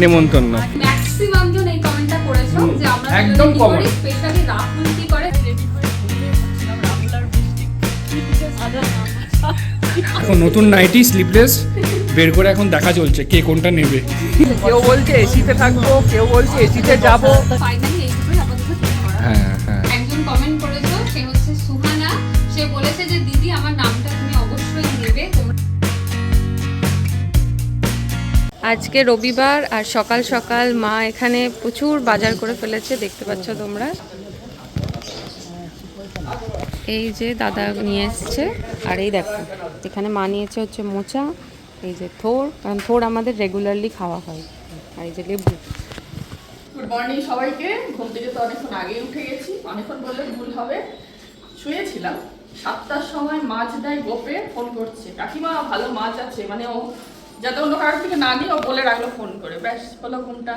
নেমন্তন্ন। ম্যাক্সিমাম জন এই কমেন্টটা করেছো যে আমরা একদম কমন। স্পেশালি রাহুল কি করে এখন নতুন নাইটি স্লিপলেস বের করে এখন দেখা চলছে কে কোনটা নেবে। কেউ বলছে এসিতে থাকবো, কেউ বলছে এসিতে যাবো। ফাইনালি এইটুকুই আপাতত ঠিক করা। হ্যাঁ হ্যাঁ। একজন কমেন্ট করেছো, সে হচ্ছে সুহানা। সে বলেছে যে দিদি আমার নামটা তুমি অবশ্যই নেবে। আজকে রবিবার আর সকাল সকাল মা এখানে প্রচুর বাজার করে ফেলেছে, দেখতে পাচ্ছ তোমরা। এই যে দাদা নিয়ে এসছে, আর এই দেখো এখানে মা নিয়েছে হচ্ছে মোচা, এই যে থোড়, কারণ থোড় আমাদের রেগুলারলি খাওয়া হয়, আর এই যে লেবু। গুড মর্নিং সবাইকে। ঘুম থেকে তো অনেকক্ষণ আগে উঠে গেছি, অনেকক্ষণ বললে ভুল হবে। শুয়েছিলাম, 7টার সময় মাছ দেয় গোপে ফোন করছে, কাকিমা ভালো মাছ আছে, মানে ও যাতে অন্য কারোর থেকে না নিয়ে ও বলে রাখলো ফোন করে, ব্যাস হলো ঘুমটা।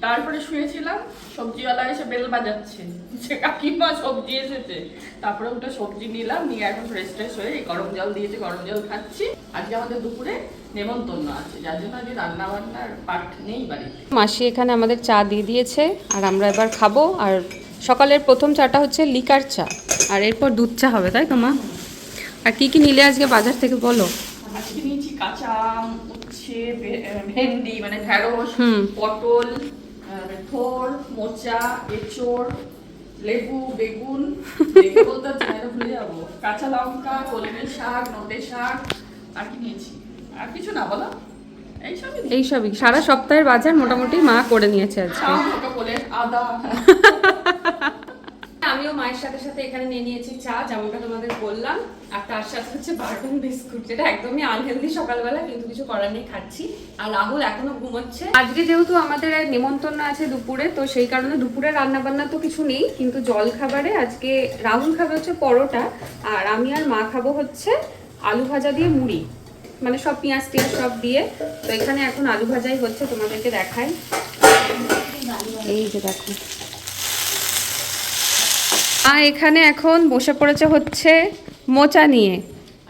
তারপরে শুয়েছিলাম, সবজিওয়ালা এসে বেল বাজাচ্ছে যে কাকিমা সবজি এসেছে। তারপরে উঠে সবজি নিলাম, নিয়ে এখন ফ্রেশ ট্রেশ হয়ে এই গরম জল দিয়েছে, গরম জল খাচ্ছি। আজকে আমাদের দুপুরে নেমন্তন্ন আছে, যার জন্য আজকে রান্না বান্নার পাঠ নেই বাড়িতে। মাসি এখানে আমাদের চা দিয়ে দিয়েছে, আর আমরা এবার খাবো। আর সকালের প্রথম চাটা হচ্ছে লিকার চা, আর এরপর দুধ চা হবে, তাই তো মা? আর কি কি নিলে আজকে বাজার থেকে বলো? আজকে নিয়েছি কাঁচা আম, উচ্ছে, ভেন্ডি মানে ঢেঁড়স, পটল, থোড়, মোচা, এঁচোড়, লেবু, বেগুন, দেখে বলতে ভুলে যাবো, কাঁচা লঙ্কা, কলমি শাক, নোটে শাক। আর কি নিয়েছি? আর কিছু না বলো, এইসবই সারা সপ্তাহের বাজার মোটামুটি মা করে নিয়েছে আজকে। আদা। আমিও মায়ের সাথে সাথে এখানে নিয়ে নিয়েছি চা, যেমনটা তোমাদের বললাম, আর তার সাথে হচ্ছে বার্বন বিস্কুট, যেটা একদমই আনহেলদি সকালবেলা, কিন্তু কিছু করার নেই, খাচ্ছি। আর রাহুল এখনো ঘুমোচ্ছে। আজকে যেহেতু আমাদের নিমন্ত্রণ আছে দুপুরে, তো সেই কারণে দুপুরে রান্না বান্না তো কিছু নেই, কিন্তু জল খাবারে আজকে রাহুল খাবে হচ্ছে পরোটা, আর আমি আর মা খাবো হচ্ছে আলু ভাজা দিয়ে মুড়ি, মানে সব পেঁয়াজ টিয়াজ সব দিয়ে। তো এখানে এখন আলু ভাজাই হচ্ছে, তোমাদেরকে দেখাই। এই যে দেখো, এখানে এখন বসে পড়েছে হচ্ছে মোচা নিয়ে।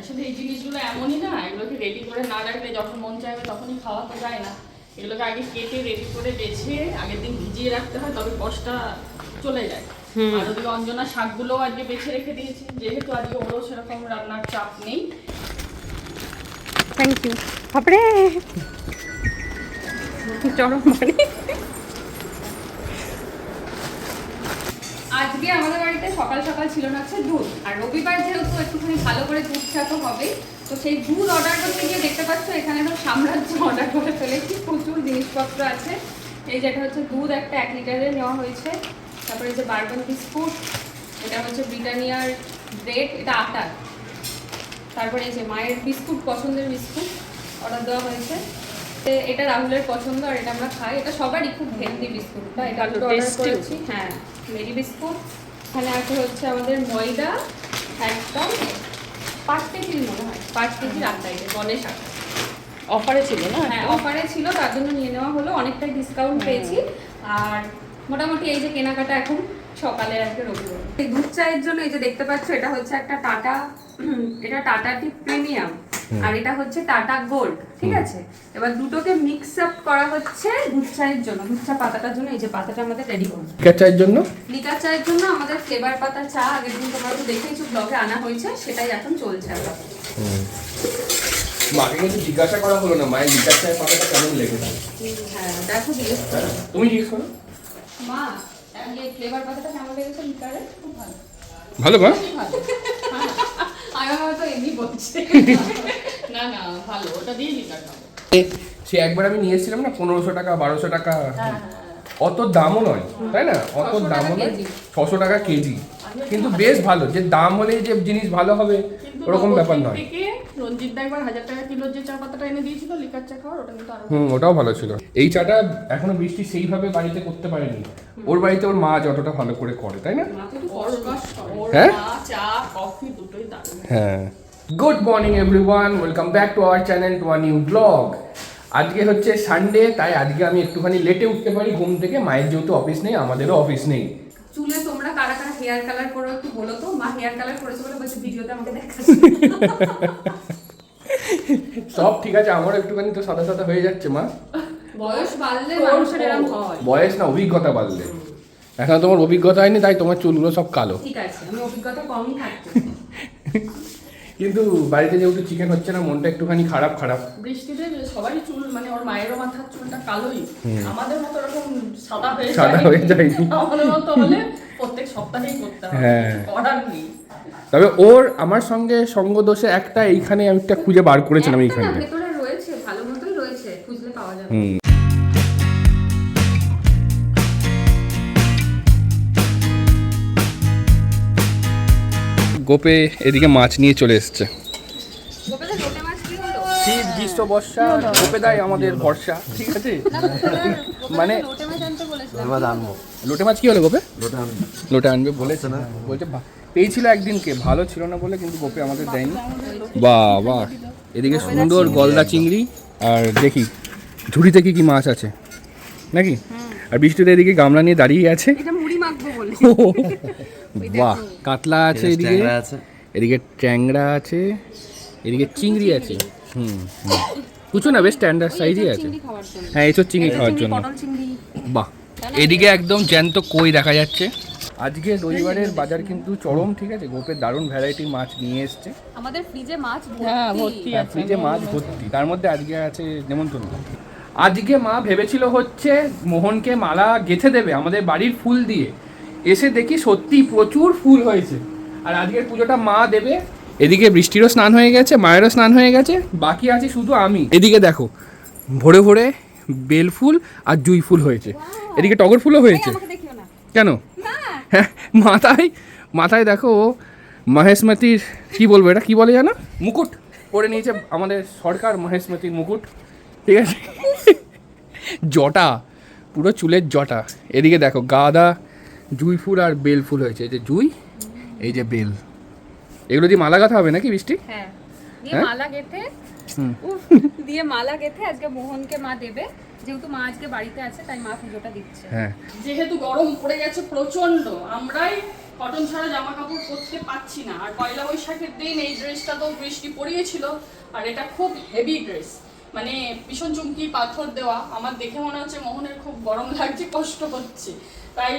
আসলে এই জিনিসগুলো এমনই না, এগুলোকে রেডি করে না রাখলে যখন মন চাইবে তখনই খাওয়া তো যায় না। এগুলোকে আগে কেটে রেডি করে বেছে আগের দিন ভিজিয়ে রাখতে হয়, তবে কষ্টটা চলে যায়। আর ওদিকে অঞ্জনা শাকগুলো আজকে বেছে রেখে দিয়েছে, যেহেতু আজকে ওরও সেরকম রান্নার চাপ নেই। Thank you. বাপরে চরম মানে। আজকে আমাদের বাড়িতে সকাল সকাল ছিল না হচ্ছে দুধ, আর রবিবার যেহেতু একটুখানি ভালো করে দুধ চা তো হবে, তো সেই দুধ অর্ডার করতে গিয়ে দেখতে পাচ্ছ এখানে তো সাম্রাজ্য অর্ডার করে ফেলেছি, প্রচুর জিনিসপত্র আছে। এই যেটা হচ্ছে দুধ একটা 1 লিটারের নেওয়া হয়েছে, তারপরে যে বার্বন বিস্কুট, এটা হচ্ছে ব্রিটানিয়ার ব্রেড, এটা আটার। তারপরে এই যে মায়ের বিস্কুট, পছন্দের বিস্কুট অর্ডার দেওয়া হয়েছে। এটা রাহুলের পছন্দ, আর এটা আমরা খাই, এটা সবারই খুব হেলদি বিস্কুটটা, এটা একটু অর্ডার করেছি। হ্যাঁ, মেরি বিস্কুট। এখানে আছে হচ্ছে আমাদের ময়দা, একদম 5 কেজির মনে হয়, 5 কেজির আটা, এটা গণেশ আটা। অফারে ছিল না? হ্যাঁ, অফারে ছিল, তার জন্য নিয়ে নেওয়া হলো, অনেকটাই ডিসকাউন্ট পেয়েছি। আর মোটামুটি এই যে কেনাকাটা এখন সকালে একটা রবিবার। এই দুধ চায়ের জন্য এই যে দেখতে পাচ্ছ, এটা হচ্ছে একটা টাটা, এটা টাটা টি প্রিমিয়াম, আর এটা হচ্ছে টাটা গোল্ড, ঠিক আছে? এবার দুটোকে মিক্স আপ করা হচ্ছে দুধ চায়ের জন্য, দুধ চা পাতাটার জন্য। এই যে পাতাটা আমাদের রেডি করব লিকার চায়ের জন্য। লিকার চায়ের জন্য আমাদের ফ্লেভার পাতা চা আগের দিন তোমরা তো দেখেইছো ব্লগে আনা হয়েছে, সেটাই এখন চলছে। আমরা মাকে কিন্তু জিজ্ঞাসা করা হলো না মায়ের লিকার চায়ের পাতাটা কেমন লেগেছে। হ্যাঁ দেখো, জিজ্ঞেস করো, তুমি জিজ্ঞেস করো। মা এই ফ্লেভার পাতাটা কেমন লেগেছে লিকারে? খুব ভালো। ভালো মা। আমি হয়তো এমনি বলছি। না না, ভালো, ওটা দিয়ে লিকার খাবো। সে একবার আমি নিয়ে এসেছিলাম না 1500 টাকা 1200 টাকা, অত দামও নয় তাই না, অত দামও নয়, 600 টাকা কেজি, কিন্তু বেশ ভালো। যে দাম হলেই যে জিনিস ভালো হবে ওরকম ব্যাপার নয়। রঞ্জিত দা একবার 1000 টাকা কিলোর যে চা পাতাটা এনে দিয়েছিল লিকার চা খাওয়ার, ওটা কিন্তু আরো ওটাও ভালো ছিল। এই চাটা এখনো বৃষ্টি সেইভাবে বাড়িতে করতে পারেনি, ওর বাড়িতে ওর মা যতটা ভালো করে করে, তাই না? হ্যাঁ, চা কফি দুটোই দারুণ। হ্যাঁ। Good morning everyone, welcome back to our channel, to a new blog. আজকে হচ্ছে সানডে, তাই আজকে আমি একটুখানি লেটে উঠতে পারি ঘুম থেকে। মায়ের যেহেতু অফিস নেই, আমাদেরও অফিস নেই। চুলে তোমরা কারা কারা হেয়ার কালার করো একটু বলো তো। মা হেয়ার কালার করেছে বলে বলছে ভিডিওতে আমাকে দেখাচ্ছে। সব ঠিক আছে, আমারও একটুখানি তো সাদা সাদা হয়ে যাচ্ছে মা। বয়স বাড়লে মানুষের এরকম হয়। বয়স না, অভিজ্ঞতা বাড়লে। এখন তোমার অভিজ্ঞতা হয়নি, তাই তোমার চুলগুলো সব কালো। ঠিক আছে, আমি অভিজ্ঞতা কমই থাকতে। কিন্তু বাড়িতে যেহেতু চিকেন হচ্ছে না, মনটা একটুখানি খারাপ। বৃষ্টিতে সবারই চুল, মানে ওর মায়েরও মাথার চুলটা কালোই, আমাদের মতো এরকম সাদা হয়ে যায়। আমাদের মতো হলে প্রত্যেক সপ্তাহেই করতে হবে, করার নেই। তবে আমার সঙ্গে সঙ্গ দোষে একটা এইখানে আমি একটা খুঁজে বার করেছিলাম এইখানে। ভেতরে রয়েছে, ভালো মতোই রয়েছে, খুঁজলে পাওয়া যাবে। গোপে এদিকে মাছ নিয়ে চলে এসছে। গোপেদের লোটে মাছ কি হলো? শীত গ্রীষ্ম বর্ষা গোপেদাই আমাদের ভরসা, ঠিক আছে? মানে লোটে মাছ আনতে বলেছিলাম। লোটে মাছ কি হলো গোপে? লোটে আনবে বলেছে না, বলছে পেয়েছিল একদিনকে, ভালো ছিল না বলে, কিন্তু গোপে আমাদের দেয়নি। বাহ, এদিকে সুন্দর গলদা চিংড়ি, আর দেখি ঝুড়িতে কি মাছ আছে নাকি। আর বৃষ্টিতে এদিকে গামলা নিয়ে দাঁড়িয়ে আছে। এটা মুড়ি মাখবো বলে। বাহ, কাতলা আছে এদিকে, এদিকে ট্যাংরা আছে, এদিকে চিংড়ি আছে। কিছু না, বেশ স্ট্যান্ডার্ড সাইজই আছে। হ্যাঁ, এসব চিংড়ি খাওয়ার জন্য। বাহ, এদিকে একদম জ্যান্ত কই দেখা যাচ্ছে। আজকে রবিবারের বাজার কিন্তু চরম, ঠিক আছে? গোপের দারুণ ভ্যারাইটি মাছ নিয়ে এসছে। আমাদের ফ্রিজে মাছ ভর্তি আছে, ফ্রিজে মাছ ভর্তি, তার মধ্যে আজকে আছে নেমন্তন্ন। আজকে মা ভেবেছিল হচ্ছে মোহনকে মালা গেঁথে দেবে আমাদের বাড়ির ফুল দিয়ে, এসে দেখি সত্যি প্রচুর ফুল হয়েছে। আর আজকের পুজোটা মা দেবে। এদিকে বৃষ্টিরও স্নান হয়ে গেছে, মায়েরও স্নান হয়ে গেছে, বাকি আছে শুধু আমি। এদিকে দেখো ভোরে ভোরে বেল ফুল আর জুঁই ফুল হয়েছে, এদিকে টগর ফুলও হয়েছে। কেন? হ্যাঁ, মাথায় দেখো মহেশমতির কি বলবো, এটা কি বলে জানো, মুকুট পরে নিয়েছে আমাদের সরকার, মহেশমতির মুকুট, ঠিক আছে? জটা, পুরো চুলের জটা। এদিকে দেখো গাঁদা, জুঁই ফুল আর বেল ফুল হয়েছে। এই যে জুঁই, এই যে বেল, এগুলো দিয়ে মালা গাঁথা হবে নাকি বৃষ্টি? হ্যাঁ, দিয়ে মালা গেঁথে আজকে মোহনকে মা দেবে। যেহেতু মা আজকে বাড়িতে আছে, তাই মা পুজোটা দিচ্ছে। হ্যাঁ, যেহেতু গরম পড়ে গেছে প্রচন্ড, আমরাই কটন ছাড়া জামা কাপড় পরতে পাচ্ছি না। আর পয়লা বৈশাখের দিন এই ড্রেসটা তো বৃষ্টি পড়িয়েছিল, আর এটা খুব হেভি ড্রেস, মানে ভীষণ চুমকি পাথর দেওয়া। আমার দেখে মনে হচ্ছে মোহনের খুব গরম লাগছে, কষ্ট হচ্ছে, তাই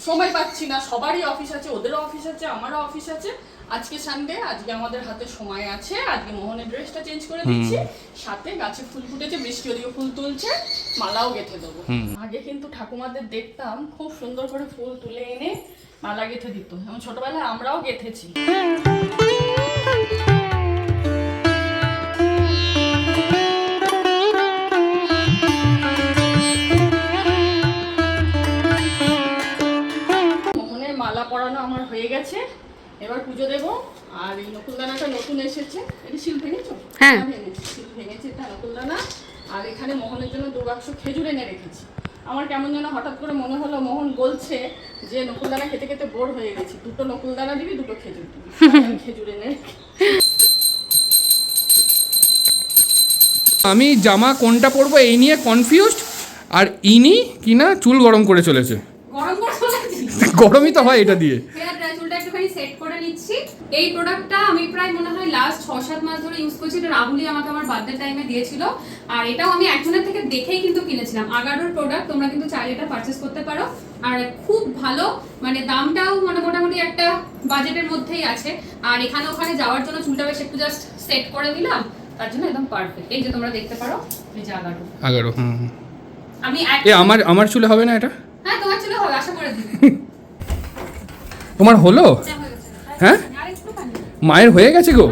সময় পাচ্ছি না। সবারই অফিস আছে, ওদেরও অফিস আছে, আমারও অফিস আছে। আজকে সানডে, আজকে আমাদের হাতে সময় আছে, আজকে মোহনের ড্রেসটা চেঞ্জ করে দিচ্ছি। সাথে গাছে ফুল ফুটেছে, বৃষ্টি ওদিকে ফুল তুলছে, মালাও গেঁথে দেবো। আগে কিন্তু ঠাকুমাদের দেখতাম খুব সুন্দর করে ফুল তুলে এনে মালা গেঁথে দিত, এবং ছোটবেলায় আমরাও গেঁথেছি। মোহনের মালা পরানো আমার হয়ে গেছে, এবার পুজো দেবো। আর এই নকুলদানাটা নতুন এসেছে, এটা শিল ভেঙেছো? হ্যাঁ, শিল ভেঙেছে, এটা নকুলদানা। আর এখানে মোহনের জন্য 2 বাক্স খেজুর এনে রেখেছি। আমার কেমন যেন হঠাৎ করে মনে হলো, মোহন বলছে যে নকুলদানা খেতে খেতে বোর হয়ে গেছি, 2টো নকুলদানা দিবি, 2টো খেজুর দিবি। খেজুর এনে আমি জামা কোনটা পরবো এই নিয়ে কনফিউজড। আর ইনি কিনা চুল গরম করে চলেছে। গরমই তো হয় এটা দিয়ে। চুলটা একটুখানি সেট করে নিচ্ছি। এই প্রোডাক্টটা আমি প্রায় মনে হয় লাস্ট 6-7 মাস ধরে ইউজ করছি। এটা রাহুলই আমাকে আমার বার্থডে টাইমে দিয়েছিল, আর এটাও আমি একজনের থেকে দেখেই কিন্তু কিনেছিলাম। আগারোর প্রোডাক্ট, তোমরা কিন্তু চাইলে এটা পারচেস করতে পারো। আর খুব ভালো, মানে দামটাও মানে মোটামুটি একটা বাজেটের মধ্যেই আছে। আর এখানে ওখানে যাওয়ার জন্য চুলটা বেশ একটু জাস্ট সেট করে দিলাম, তার জন্য একদম পারফেক্ট। এই যে তোমরা দেখতে পারো, এই যে আগারো। আমি আমার চুলে হবে না এটা? হ্যাঁ, তোমার চুলে হবে, আশা করে দিই। তোমার হলো? হ্যাঁ, মায়ের হয়ে গেছে গো,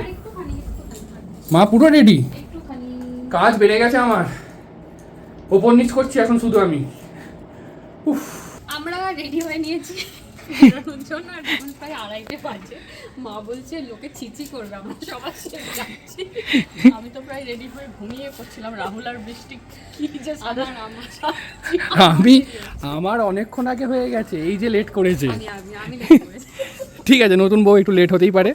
মা পুরো রেডি। কাজ বেড়ে গেছে আমার, ওপর নিচ করছি এখন শুধু আমি। আমরা রেডি হয়ে নিয়েছি বেরোনোর জন্য, আর এখন প্রায় 2:30 বাজে। মা বলছে লোকে চিচি করবে, আমরা সবার সাথে যাচ্ছি। আমি তো প্রায় রেডি হয়ে ঘুমিয়ে পড়ছিলাম। রাহুল আর বৃষ্টি কি যে আমার অনেকক্ষণ আগে হয়ে গেছে, এই যে লেট করেছে। আমি লেট করেছি। ঠিক আছে, নতুন বউ একটু লেট হতেই পারে।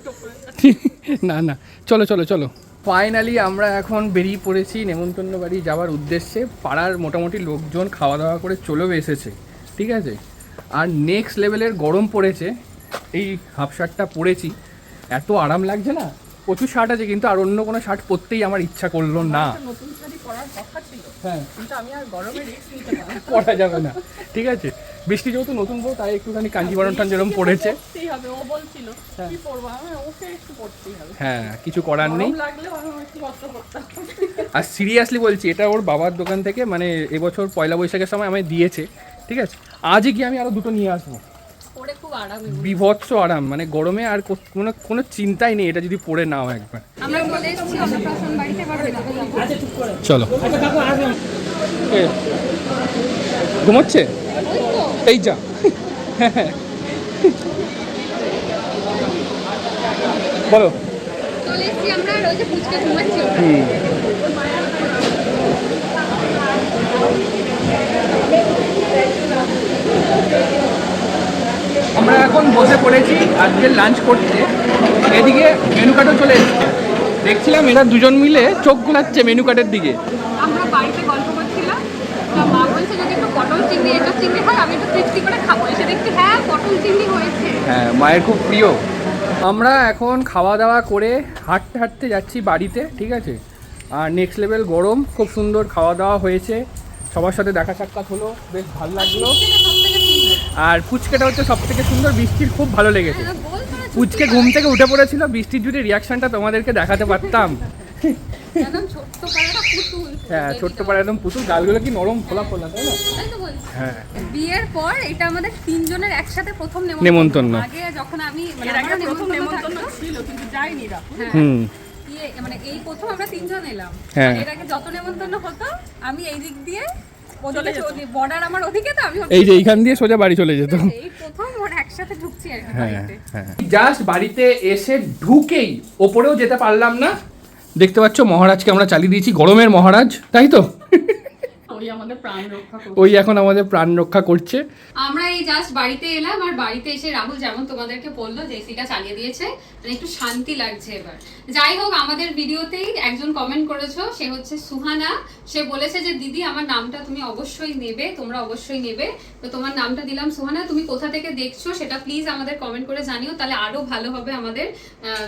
না, চলো। ফাইনালি আমরা এখন বেরিয়ে পড়েছি নেমন্তন্ন বাড়ি যাওয়ার উদ্দেশ্যে। পাড়ার মোটামুটি লোকজন খাওয়া দাওয়া করে চলেও এসেছে, ঠিক আছে? আর নেক্সট লেভেলের গরম পড়েছে। এই হাফ শার্টটা পরেছি, এত আরাম লাগছে না। প্রচুর শার্ট আছে, কিন্তু আর অন্য কোনো শার্ট পরতেই আমার ইচ্ছা করলো না। নতুন শাড়ি পরার পরার কথা ছিল, হ্যাঁ কিন্তু আমি আর গরমে রিস্ক নিতে পারবো না। পড়া যাবে না, ঠিক আছে। বৃষ্টি যেহেতু নতুন বউ, তাই একটুখানি কাঞ্জিবরণ টাঞ্জিবরণ পড়েছে। পড়তেই হবে, ও বলছিল হ্যাঁ। কি পরবো, আমি ওকে একটু পড়তেই হবে। হ্যাঁ, কিছু করার নেই। গরম লাগলেও আমি একটু কষ্ট করতে হবে। আর সিরিয়াসলি বলছি, এটা ওর বাবার দোকান থেকে মানে এবছর পয়লা বৈশাখের সময় আমায় দিয়েছে, ঠিক আছে। আজই গিয়ে আমি আরো দুটো নিয়ে আসবো। পরে খুব আরাম। বিভৎস আরাম, মানে গরমে আর কোনো কোনো চিন্তাই নেই, এটা যদি পরে নাও একবার। আমরা চলে এসেছি অন্নপ্রাশন বাড়িতে, এবার ভেতরে যাবো। চলো। এ, ঘুমোচ্ছে এই যা। বলো। চলে এসেছি আমরা, আর ওই যে ফুচকা ঘুমাচ্ছি। আমরা এখন বসে পড়েছি আজকে লাঞ্চ করতে। এদিকে মেনু কার্ডও চলে এসেছে। দেখছিলাম এরা দুজন মিলে চোখ ঘোরাচ্ছে মেনু কার্ডের দিকে। আমরা বাড়িতে গল্প করছিলাম, তা মা বলছে যদি একটু পটল চিংড়ি এটা চিংড়ি হয় আমি একটু তৃপ্তি করে খাবো। এসে দেখছি হ্যাঁ পটল চিংড়ি হয়েছে। হ্যাঁ, মায়ের খুব প্রিয়। আমরা এখন খাওয়া দাওয়া করে হাঁটতে হাঁটতে যাচ্ছি বাড়িতে, ঠিক আছে। আর নেক্সট লেভেল গরম, খুব সুন্দর খাওয়া দাওয়া হয়েছে, সবার সাথে দেখা সাক্ষাৎ হলো, বেশ ভালো লাগলো। আর ফুচকাটা হচ্ছে সব থেকে সুন্দর, বৃষ্টির খুব ভালো লেগেছে। ফুচকে ঘুম থেকে উঠে পড়েছিল, বৃষ্টির যদি রিয়াকশনটা তোমাদেরকে দেখাতে পারতাম। হ্যাঁ, ছোট্ট পাড়া একদম পুতুল, গালগুলো কি নরম ফোলা ফোলা, তাই না? হ্যাঁ, বিয়ের পর এটা আমাদের তিনজনের একসাথে প্রথম নেমন্তন্ন। আগে যখন আমি মানে এর আগে আমার প্রথম নেমন্তন্ন নেমন্তন্ন ছিল, কিন্তু যাইনি রা। হুম, মানে এই প্রথম আমরা তিনজন এলাম। হ্যাঁ। এর আগে যত নেমন্তন্ন হতো আমি এই দিক দিয়ে বর্ডার আমার ওদিকে, তো আমি এই যে এইখান দিয়ে সোজা বাড়ি চলে যেত। এই প্রথম ওরা একসাথে ঢুকছি আর কি হ্যাঁ বাড়িতে। হ্যাঁ, জাস্ট বাড়িতে এসে ঢুকেই ওপরেও যেতে পারলাম না। দেখতে পাচ্ছ মহারাজকে আমরা চালিয়ে দিয়েছি, গরমের মহারাজ, তাই তো? ওই আমাদের প্রাণ রক্ষা করবে। ওই এখন আমাদের প্রাণ রক্ষা করছে। আমরা এই জাস্ট বাড়িতে এলাম, আর বাড়িতে এসে রাহুল যেমন তোমাদেরকে বললো যে এসিটা চালিয়ে দিয়েছে, মানে একটু শান্তি লাগছে এবার। যাই হোক, আমাদের ভিডিওতেই একজন কমেন্ট করেছো, সে হচ্ছে সুহানা। সে বলেছে যে দিদি আমার নামটা তুমি অবশ্যই নেবে, তোমরা অবশ্যই নেবে, তো তোমার নামটা দিলাম সুহানা। তুমি কোথা থেকে দেখছো সেটা প্লিজ আমাদের কমেন্ট করে জানিও, তাহলে আরো ভালো হবে আমাদের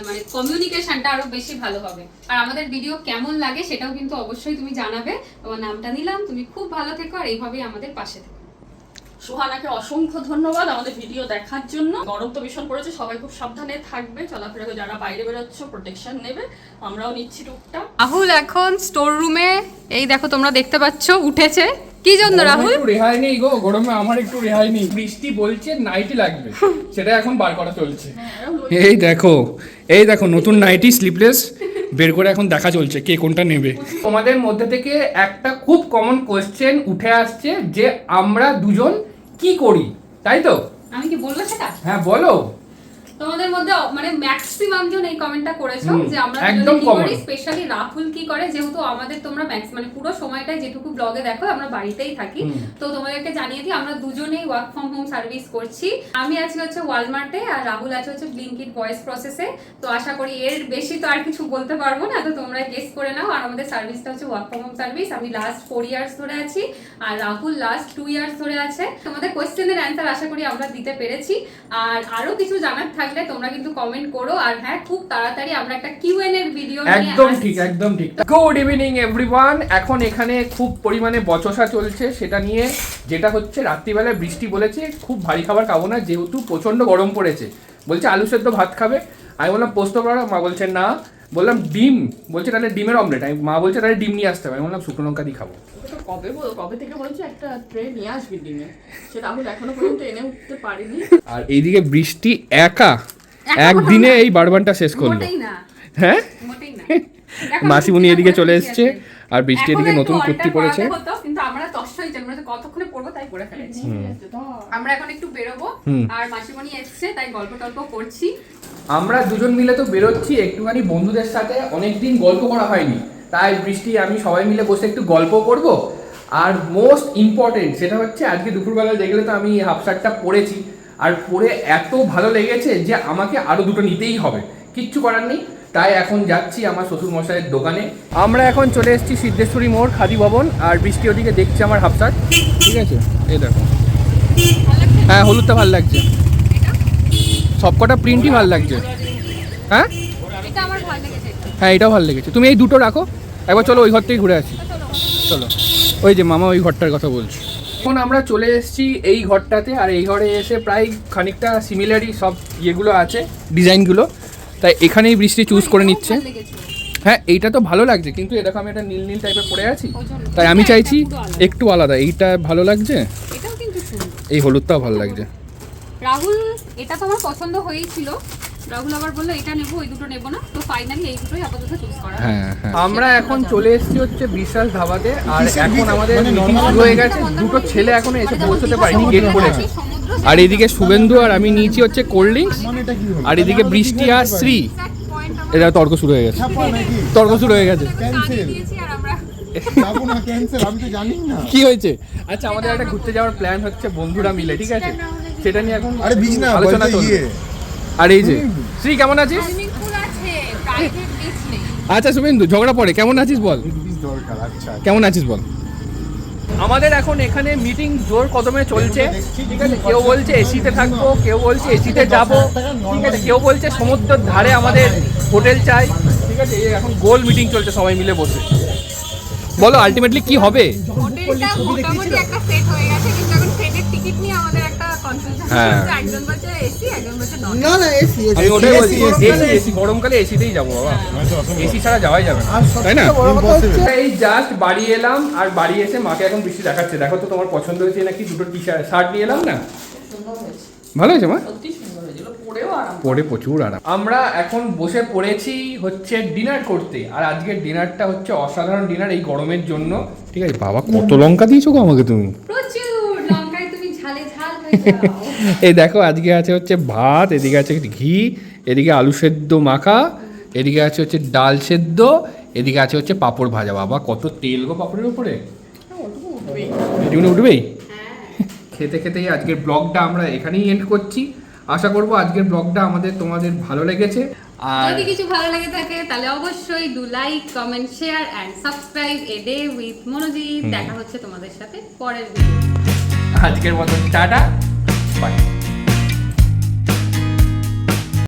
মানে কমিউনিকেশনটা আরো বেশি ভালো হবে। আর আমাদের ভিডিও কেমন লাগে সেটাও কিন্তু অবশ্যই তুমি জানাবে। তোমার নামটা নিলাম, তুমি খুব ভালো থেকো আর এইভাবেই আমাদের পাশে থেকো। সুহানাকে অসংখ্য ধন্যবাদ আমাদের ভিডিও দেখার জন্য। গরম তো ভীষণ পড়েছে, সবাই খুব সাবধানে থাকবে, চলাফেরা করে যারা বাইরে বেরোচ্ছ প্রোটেকশন নেবে, আমরাও নিচ্ছি টুকটাক। রাহুল এখন স্টোর রুমে, এই দেখো তোমরা দেখতে পাচ্ছ উঠেছে। কি জন্য রাহুল? একটু রেহাই নেই গো, গরমে আমার একটু রেহাই নেই। বৃষ্টি বলছে নাইটি লাগবে, সেটা এখন বার করা চলছে। এই দেখো, এই দেখো নতুন নাইটি স্লিপলেস বের করে এখন দেখা চলছে কে কোনটা নেবে। তোমাদের মধ্যে থেকে একটা খুব কমন কোয়েশ্চেন উঠে আসছে যে আমরা দুজন কি করি, তাই তো? আমি কি বলবো সেটা? হ্যাঁ বলো। তোমাদের মধ্যে মানে ম্যাক্সিমাম জন এই কমেন্টটা করেছো যে আমরা একদম দুজনে কি common। করি, স্পেশালি রাহুল কি করে, যেহেতু আমাদের তোমরা মানে পুরো সময়টাই যেটুকু ব্লগে দেখো আমরা বাড়িতেই থাকি, তো তোমাদেরকে জানিয়ে দিই আমরা দুজনেই ওয়ার্ক ফ্রম হোম সার্ভিস করছি। আমি আছি হচ্ছে ওয়ালমার্টে, আর রাহুল আছে হচ্ছে ব্লিঙ্কিট ভয়েস প্রসেসে। তো আশা করি এর বেশি তো আর কিছু বলতে পারবো না, তো তোমরা গেস করে নাও। আর আমাদের সার্ভিসটা হচ্ছে ওয়ার্ক ফ্রম হোম সার্ভিস। আমি লাস্ট 4 ইয়ার্স ধরে আছি, আর রাহুল লাস্ট 2 ইয়ার্স ধরে আছে। তোমাদের কোয়েশ্চেনের অ্যান্সার আশা করি আমরা দিতে পেরেছি। আর আরো কিছু জানার থাকলে তোমরা কিন্তু কমেন্ট করো। আর হ্যাঁ, খুব তাড়াতাড়ি আমরা একটা কিউএন এর ভিডিও নিয়ে একদম ঠিক, একদম ঠিক। Good evening everyone. এখন এখানে খুব পরিমাণে বচসা চলছে সেটা নিয়ে, যেটা হচ্ছে রাত্রিবেলায় বৃষ্টি বলেছে খুব ভারী খাবার খাবো না, যেহেতু প্রচন্ড গরম পড়েছে। বলছে আলু সেদ্ধ ভাত খাবে, আমি বললাম পোস্ত করা, মা বলছে না। বললাম ডিম, বলছে তাহলে ডিমের অমলেট, আমি মা বলছে তাহলে ডিম নিয়ে আসতে হবে, আমি বললাম শুকনো লঙ্কা দিয়ে খাবো। কবে থেকে বলছি একটা ট্রে নিয়ে আসবি ডিমে, সেটা রাহুল এখনো পর্যন্ত এনে উঠতে পারিনি। আর এইদিকে বৃষ্টি একা একদিনে এই বারবানটা শেষ করলো। মোটেই না, হ্যাঁ, মোটেই না। মাসিমণি এদিকে চলে এসছে, আর বৃষ্টি এদিকে নতুন কুর্তি পরেছে। কিন্তু আমরা কষ্ট হয়েছে, আমরা কতক্ষণে পড়বো তাই করে ফেলেছি। আমরা এখন একটু বেরোবো, আর মাসিমণি এসছে তাই গল্প টল্প করছি। আমরা দুজন মিলে তো বেরোচ্ছি একটুখানি বন্ধুদের সাথে, অনেকদিন গল্প করা হয়নি, তাই বৃষ্টি আমি সবাই মিলে বসে একটু গল্প করব। আর মোস্ট ইম্পর্টেন্ট সেটা হচ্ছে আজকে দুপুরবেলা দেখলে তো আমি হাফ শার্টটা পরেছি, আর পরে এত ভালো লেগেছে যে আমাকে আরো দুটো নিতেই হবে, কিচ্ছু করার নেই। তাই এখন যাচ্ছি আমার শ্বশুর মশাইয়ের দোকানে। আমরা এখন চলে এসেছি সিদ্ধেশ্বরী মোড় খাদি ভবন, আর বৃষ্টি ওদিকে দেখছে আমার হাফ শার্ট, ঠিক আছে। এই দেখো, হ্যাঁ হলুদটা ভালো লাগছে, সবকটা প্রিন্টই ভালো লাগছে। হ্যাঁ এটা আমার ভালো লেগেছে। হ্যাঁ এটাও ভালো লেগেছে, তুমি এই দুটো রাখো, একবার চলো ওই ঘর থেকে ঘুরে আসি। চলো চলো ওই যে মামা ওই ঘরটার কথা বলছি। এখন আমরা চলে এসেছি এই ঘরটাতে, আর এই ঘরে এসে প্রায় খানিকটা সিমিলারই সব ইয়েগুলো আছে, ডিজাইনগুলো, তাই এখানেই বৃষ্টি চুজ করে নিচ্ছে। ভালো লেগেছে। হ্যাঁ এইটা তো ভালো লাগছে, কিন্তু এরকম আমি একটা নীল নীল টাইপের পরে আছি, ওই জন্য। তাই আমি এটা চাইছি পুরো আলাদা। একটু আলাদা। এইটা ভালো লাগছে, এটাও কিন্তু সুন্দর। এই হলুদটাও ভালো লাগছে। রাহুল এটা তো আমার পছন্দ হয়েই ছিল, রাহুল আবার বললো এটা নেবো ওই দুটো নেবো না, তো ফাইনালি এই দুটোই আপাতত চুজ করা। হ্যাঁ হ্যাঁ, আমরা এখন চলে এসেছি হচ্ছে বিশ্বাস ধাবাতে, আর এখন আমাদের মিটিং শুরু হয়ে গেছে। দুটো ছেলে এখনো এসে পৌঁছতে পারেনি, গেট করেছে। আর এদিকে শুভেন্দু আর আমি নিয়েছি হচ্ছে কোল্ড ড্রিঙ্কস, আর এদিকে বৃষ্টি আর শ্রী। এটা তর্ক শুরু হয়ে গেছে, তর্ক শুরু হয়ে গেছে। যাবো না, ক্যান্সেল, আমি তো জানি না। কি হয়েছে? আচ্ছা আমাদের একটা ঘুরতে যাওয়ার প্ল্যান হচ্ছে বন্ধুরা মিলে, ঠিক আছে? সেটা নিয়ে এখন আরে বিজ না, আলোচনা বলতে চলছে। ইয়ে। আর এই যে শ্রী কেমন আছিস? সুইমিং পুল আছে, প্রাইভেট বিচ নেই। আচ্ছা শুভেন্দু ঝগড়া পড়ে, কেমন আছিস বল? বিজ দরকার, আচ্ছা। কেমন আছিস বল? আমাদের এখন এখানে মিটিং জোর কদমে চলছে, ঠিক আছে? কেউ বলছে এসিতে থাকবো, কেউ বলছে এসিতে যাবো, ঠিক আছে? কেউ বলছে সমুদ্রের ধারে আমাদের হোটেল চাই, ঠিক আছে? এই এখন গোল মিটিং চলছে সবাই মিলে বসে। বলো আলটিমেটলি কি হবে? হোটেলটা মোটামুটি একটা সেট হয়ে গেছে, কিন্তু এখন ট্রেনের টিকিট নিয়ে আমাদের একটা কনফিউশন হ্যাঁ। আছে। একজন বলছে এসি, একজন বলছে নন। না না, এসি আমি ওটাই বলছি, এসি গরমকালে এসিতেই যাবো বাবা, এসি ছাড়া যাওয়াই যাবে না, তাই না? এই জাস্ট বাড়ি এলাম, আর বাড়ি এসে মাকে এখন বৃষ্টি দেখাচ্ছে, দেখো তো তোমার পছন্দ হয়েছে নাকি? দুটো টি শার্ট নিয়ে এলাম না, সুন্দর হয়েছে, ভালো হয়েছে মা? সত্যি সুন্দর হয়েছিল, পরেও আরাম। পরে প্রচুর আরাম। আমরা এখন বসে পড়েছি হচ্ছে ডিনার করতে, আর আজকের ডিনারটা হচ্ছে অসাধারণ ডিনার এই গরমের জন্য, ঠিক আছে? বাবা কত লঙ্কা দিয়েছো গো আমাকে তুমি! প্রচুর লঙ্কায় তুমি ঝালে ঝাল হয়ে যাও। এই দেখো আজকে আছে হচ্ছে ভাত, এদিকে আছে ঘি, এদিকে আলু সেদ্ধ মাখা, এদিকে আছে হচ্ছে ডাল সেদ্ধ, এদিকে আছে হচ্ছে পাঁপড় ভাজা। বাবা কত তেল গো পাঁপড়ের উপরে! এটুকুনি উঠবেই। খেতে খেতেই আজকের ব্লগটা আমরা এখানেই এন্ড করছি। আশা করবো আজকের ব্লগটা তোমাদের ভালো লেগেছে। আর যদি কিছু ভালো লেগে থাকে তাহলে অবশ্যই do like, comment, share and subscribe a day with Manojit. দেখা হচ্ছে তোমাদের সাথে পরের ভিডিও। আজকের মতন টাটা।